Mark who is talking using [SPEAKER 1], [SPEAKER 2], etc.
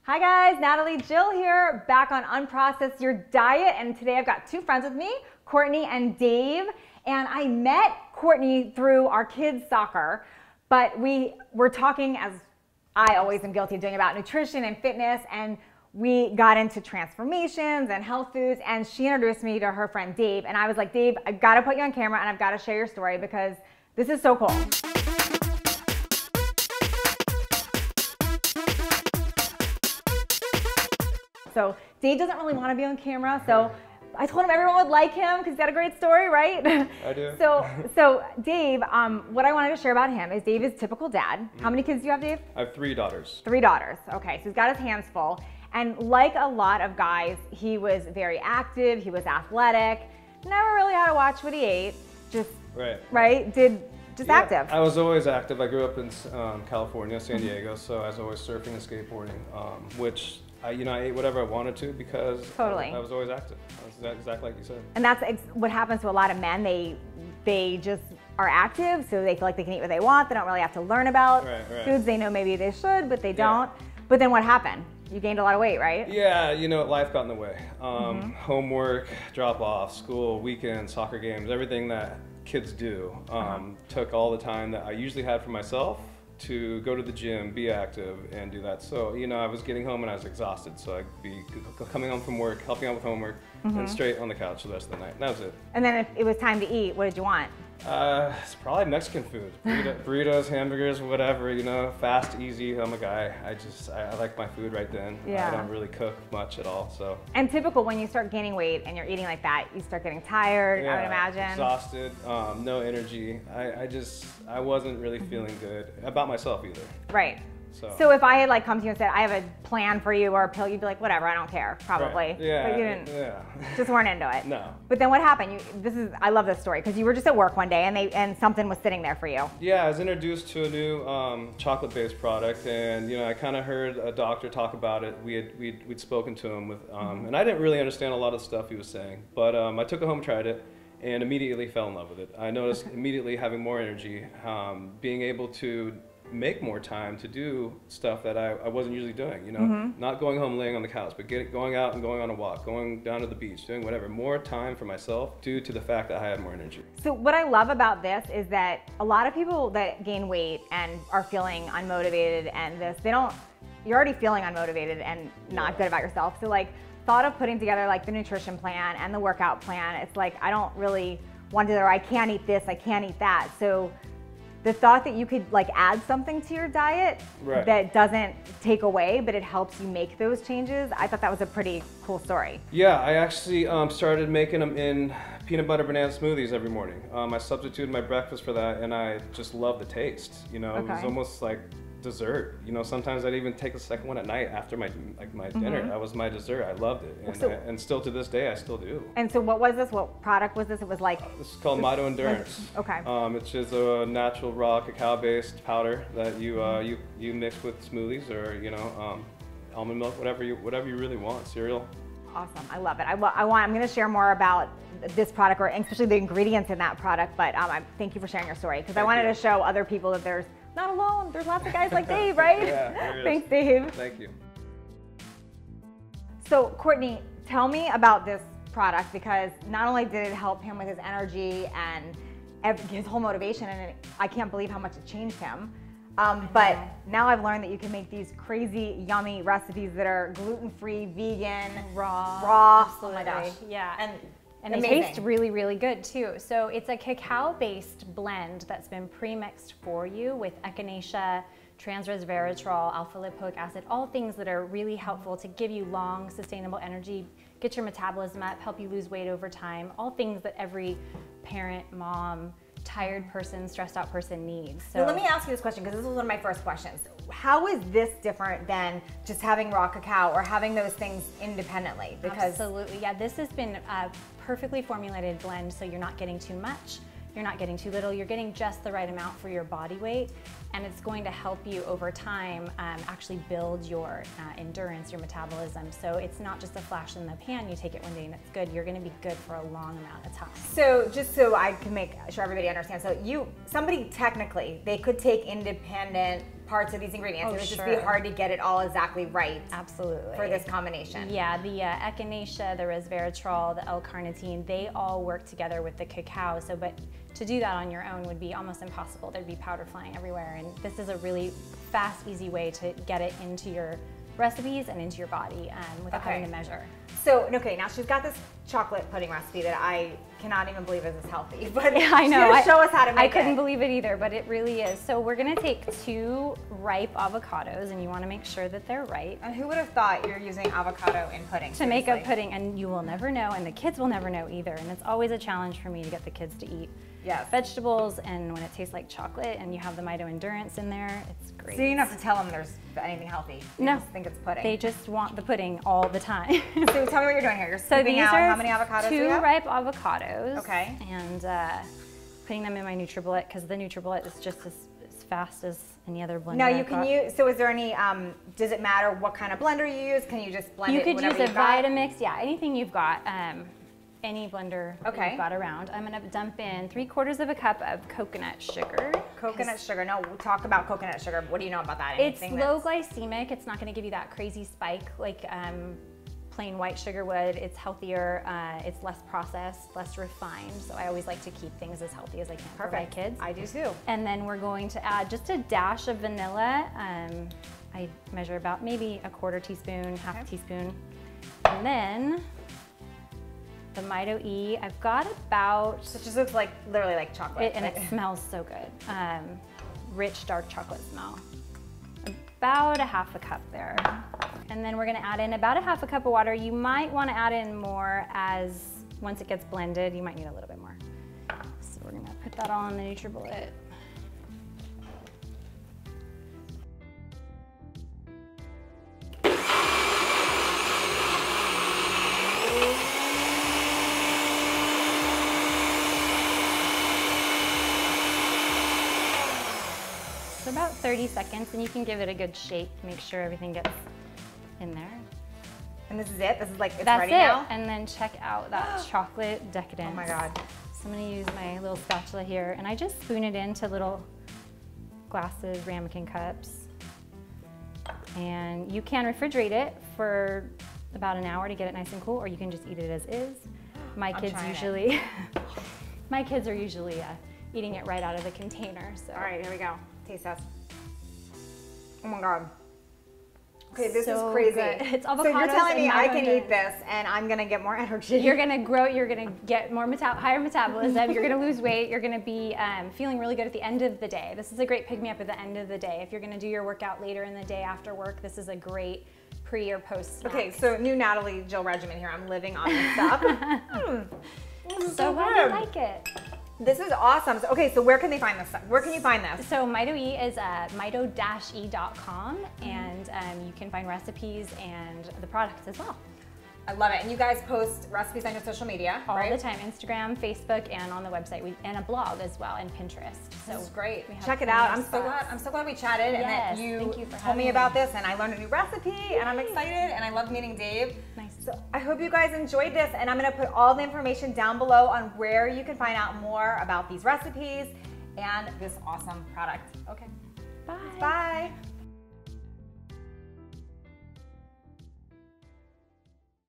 [SPEAKER 1] Hi guys, Natalie, Jill here, back on Unprocess Your Diet, and today I've got two friends with me, Courtney and Dave, and I met Courtney through our kids' soccer, but we were talking, as I always am guilty of doing, about nutrition and fitness, and we got into transformations and health foods, and she introduced me to her friend Dave, and I was like, Dave, I've got to put you on camera and I've got to share your story because this is so cool. So Dave doesn't really want to be on camera, so I told him everyone would like him because he's got a great story, right?
[SPEAKER 2] I do.
[SPEAKER 1] So Dave, what I wanted to share about him is Dave is typical dad. How many kids do you have, Dave?
[SPEAKER 2] I have 3 daughters.
[SPEAKER 1] 3 daughters. Okay, so he's got his hands full. And like a lot of guys, he was very active, he was athletic, never really had to watch what he ate, just, active.
[SPEAKER 2] I was always active. I grew up in California, San Diego, so I was always surfing and skateboarding, which I ate whatever I wanted to because I was always active. That's exactly like you said.
[SPEAKER 1] And that's what happens to a lot of men. They just are active, so they feel like they can eat what they want. They don't really have to learn about foods they know maybe they should, but they don't. But then what happened? You gained a lot of weight, right?
[SPEAKER 2] Yeah, life got in the way. Homework, drop-off, school, weekends, soccer games, everything that kids do took all the time that I usually had for myself to go to the gym, be active, and do that. So, I was getting home and I was exhausted, so I'd be coming home from work, helping out with homework, and straight on the couch the rest of the night. And that was it.
[SPEAKER 1] And then if it was time to eat, what did you want?
[SPEAKER 2] It's probably Mexican food. Burritos, hamburgers, whatever, fast, easy. I'm a guy. I like my food right then.
[SPEAKER 1] Yeah.
[SPEAKER 2] I don't really cook much at all, so.
[SPEAKER 1] And typical, when you start gaining weight and you're eating like that, you start getting tired, I would imagine.
[SPEAKER 2] Exhausted, no energy. I wasn't really feeling good about myself either.
[SPEAKER 1] Right. So if I had come to you and said, I have a plan for you or a pill, you'd be like, whatever, I don't care, probably.
[SPEAKER 2] Right. Yeah.
[SPEAKER 1] But you didn't, just weren't into it.
[SPEAKER 2] No.
[SPEAKER 1] But then what happened? I love this story, because you were just at work one day and something was sitting there for you.
[SPEAKER 2] Yeah, I was introduced to a new chocolate-based product, and I kind of heard a doctor talk about it. We'd spoken to him and I didn't really understand a lot of the stuff he was saying, but I took it home, tried it, and immediately fell in love with it. I noticed immediately having more energy, being able to make more time to do stuff that I wasn't usually doing, not going home laying on the couch, but going out and going on a walk, going down to the beach, doing whatever, more time for myself due to the fact that I had more energy.
[SPEAKER 1] So what I love about this is that a lot of people that gain weight and are feeling unmotivated and you're already feeling unmotivated and not good about yourself. So thought of putting together the nutrition plan and the workout plan, it's I don't really want to, or I can't eat this, I can't eat that. So the thought that you could add something to your diet that doesn't take away, but it helps you make those changes, I thought that was a pretty cool story.
[SPEAKER 2] Yeah, I actually started making them in peanut butter banana smoothies every morning. I substituted my breakfast for that, and I just love the taste. It was almost like dessert. Sometimes I'd even take a second one at night after my dinner. That was my dessert. I loved it, and still to this day I still do.
[SPEAKER 1] And so what was this? What product was this? It was
[SPEAKER 2] this is called Mito Endurance.
[SPEAKER 1] Okay.
[SPEAKER 2] It's just a natural raw cacao-based powder that you mix with smoothies or almond milk, whatever you really want. Cereal.
[SPEAKER 1] Awesome, I love it. I'm going to share more about this product, or especially the ingredients in that product. But thank you for sharing your story, because I wanted to show other people that there's not alone. There's lots of guys like Dave, right?
[SPEAKER 2] Yeah,
[SPEAKER 1] Thanks, Dave.
[SPEAKER 2] Thank you.
[SPEAKER 1] So, Courtney, tell me about this product, because not only did it help him with his energy and his whole motivation, and I can't believe how much it changed him. But now I've learned that you can make these crazy, yummy recipes that are gluten-free, vegan, raw.
[SPEAKER 3] Absolutely.
[SPEAKER 1] Oh my gosh.
[SPEAKER 3] Yeah, and they taste really, really good too. So it's a cacao-based blend that's been pre-mixed for you with echinacea, trans-resveratrol, alpha-lipoic acid, all things that are really helpful to give you long, sustainable energy, get your metabolism up, help you lose weight over time, all things that every parent, mom, tired person, stressed out person needs.
[SPEAKER 1] So let me ask you this question, because this was one of my first questions. How is this different than just having raw cacao or having those things independently? Because
[SPEAKER 3] absolutely, yeah, this has been a perfectly formulated blend, so you're not getting too much, you're not getting too little, you're getting just the right amount for your body weight, and it's going to help you over time actually build your endurance, your metabolism. So it's not just a flash in the pan, you take it one day and it's good, you're gonna be good for a long amount of time.
[SPEAKER 1] So just so I can make sure everybody understands, so somebody technically, they could take independent parts of these ingredients.
[SPEAKER 3] Oh,
[SPEAKER 1] It would just
[SPEAKER 3] sure.
[SPEAKER 1] be hard to get it all exactly right.
[SPEAKER 3] Absolutely.
[SPEAKER 1] For this combination.
[SPEAKER 3] Yeah, the echinacea, the resveratrol, the L-carnitine, they all work together with the cacao. So, but to do that on your own would be almost impossible. There'd be powder flying everywhere. And this is a really fast, easy way to get it into your recipes and into your body without having to measure.
[SPEAKER 1] So, okay, now she's got this chocolate pudding recipe that I cannot even believe is this healthy, but
[SPEAKER 3] yeah, I know.
[SPEAKER 1] Show us how to make it.
[SPEAKER 3] I couldn't believe it either, but it really is. So we're gonna take 2 ripe avocados, and you wanna make sure that they're ripe.
[SPEAKER 1] And who would have thought you're using avocado in pudding?
[SPEAKER 3] To make a pudding, and you will never know, and the kids will never know either. And it's always a challenge for me to get the kids to eat vegetables, and when it tastes like chocolate and you have the Mito Endurance in there, it's great.
[SPEAKER 1] So you don't have to tell them there's anything healthy. You just think it's pudding.
[SPEAKER 3] They just want the pudding all the time.
[SPEAKER 1] So tell me what you're doing here. You're
[SPEAKER 3] So
[SPEAKER 1] scooping
[SPEAKER 3] these
[SPEAKER 1] out
[SPEAKER 3] are
[SPEAKER 1] how many avocados do you
[SPEAKER 3] 2
[SPEAKER 1] have?
[SPEAKER 3] ripe avocados.
[SPEAKER 1] Okay.
[SPEAKER 3] And putting them in my NutriBullet, because the NutriBullet is just as fast as any other blender.
[SPEAKER 1] Now you can use, so is there any, does it matter what kind of blender you use? Can you just blend it whatever
[SPEAKER 3] use a
[SPEAKER 1] you've got?
[SPEAKER 3] Vitamix, yeah, anything you've got. Any blender that you've got around. I'm gonna dump in 3/4 of a cup of coconut sugar.
[SPEAKER 1] Coconut sugar, no, we'll talk about coconut sugar. What do you know about that?
[SPEAKER 3] It's low glycemic. It's not gonna give you that crazy spike like plain white sugar would. It's healthier, it's less processed, less refined. So I always like to keep things as healthy as I can for my kids.
[SPEAKER 1] I do too.
[SPEAKER 3] And then we're going to add just a dash of vanilla. I measure about maybe 1/4 teaspoon, half a teaspoon. And then the Mito-E, I've got about...
[SPEAKER 1] So it just looks like, literally like chocolate.
[SPEAKER 3] and it smells so good. Rich, dark chocolate smell. About a half a cup there. And then we're gonna add in about a half a cup of water. You might wanna add in more once it gets blended, you might need a little bit more. So we're gonna put that all in the NutriBullet. So about 30 seconds, and you can give it a good shake, make sure everything gets in there.
[SPEAKER 1] And this is it? This is like, it's
[SPEAKER 3] That's
[SPEAKER 1] ready
[SPEAKER 3] it.
[SPEAKER 1] now?
[SPEAKER 3] And then check out that chocolate decadence.
[SPEAKER 1] Oh my God.
[SPEAKER 3] So I'm gonna use my little spatula here, and I just spoon it into little glasses, ramekin cups. And you can refrigerate it for about an hour to get it nice and cool, or you can just eat it as is. My kids usually, my kids are usually eating it right out of the container. So.
[SPEAKER 1] All right, here we go. Taste test. Oh my God. Okay, this is crazy.
[SPEAKER 3] Good. It's avocados.
[SPEAKER 1] So you're telling me I can
[SPEAKER 3] Mito
[SPEAKER 1] eat this and I'm gonna get more energy.
[SPEAKER 3] You're gonna grow, you're gonna get more higher metabolism, you're gonna lose weight, you're gonna be feeling really good at the end of the day. This is a great pick-me-up at the end of the day. If you're gonna do your workout later in the day after work, this is a great pre or post snack.
[SPEAKER 1] Okay, so new Natalie Jill regimen here. I'm living on this stuff.
[SPEAKER 3] So glad you like it.
[SPEAKER 1] This is awesome. So, okay, so where can they find this? Where can you find this?
[SPEAKER 3] So Mito-E is mito-e.com, and you can find recipes and the products as well.
[SPEAKER 1] I love it. And you guys post recipes on your social media,
[SPEAKER 3] all
[SPEAKER 1] right?
[SPEAKER 3] the time, Instagram, Facebook, and on the website, and a blog as well, and Pinterest. So
[SPEAKER 1] this is great. Check it out. I'm so glad we chatted and that you told me about this, and I learned a new recipe, and I'm excited, and I love meeting Dave.
[SPEAKER 3] Nice.
[SPEAKER 1] So I hope you guys enjoyed this, and I'm gonna put all the information down below on where you can find out more about these recipes and this awesome product. Okay.
[SPEAKER 3] Bye.
[SPEAKER 1] Bye.